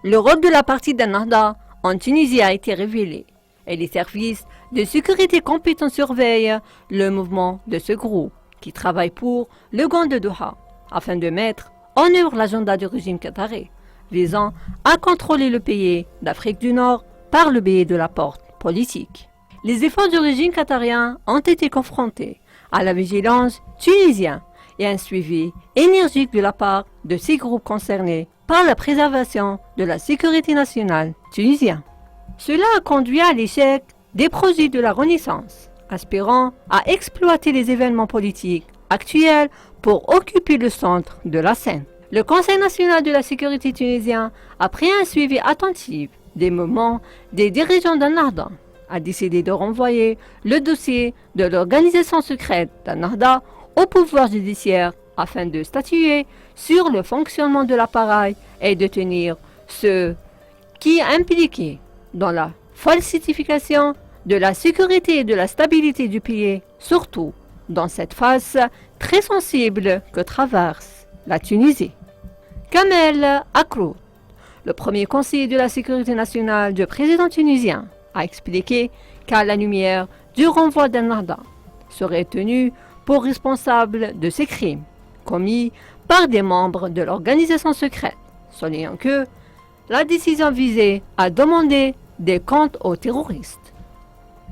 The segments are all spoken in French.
Le rôle de la partie d'Ennahda en Tunisie a été révélé et les services de sécurité compétents surveillent le mouvement de ce groupe qui travaille pour le Grand de Doha afin de mettre en œuvre l'agenda du régime qatarais visant à contrôler le pays d'Afrique du Nord par le biais de la porte politique. Les efforts du régime qatarien ont été confrontés à la vigilance tunisienne et un suivi énergique de la part de ces groupes concernés par la préservation de la sécurité nationale tunisienne. Cela a conduit à l'échec des projets de la Renaissance, aspirant à exploiter les événements politiques actuels pour occuper le centre de la scène. Le Conseil national de la sécurité tunisien, après un suivi attentif des mouvements des dirigeants d'Ennahda, a décidé de renvoyer le dossier de l'organisation secrète d'Ennahda au pouvoir judiciaire afin de statuer sur le fonctionnement de l'appareil et de tenir ceux qui impliqués dans la falsification de la sécurité et de la stabilité du pays, surtout dans cette phase très sensible que traverse la Tunisie. Kamel Akrout, le premier conseiller de la sécurité nationale du président tunisien, a expliqué qu'à la lumière du renvoi d'Ennahda serait tenu pour responsable de ces crimes commis par des membres de l'organisation secrète, soulignant que la décision visait à demander des comptes aux terroristes.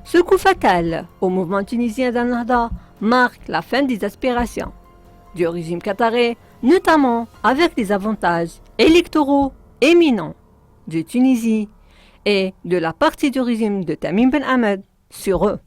Ce coup fatal au mouvement tunisien d'Ennahda marque la fin des aspirations du régime qatarais, notamment avec les avantages électoraux éminents de Tunisie et de la partie du régime de Tamim Ben Hamad sur eux.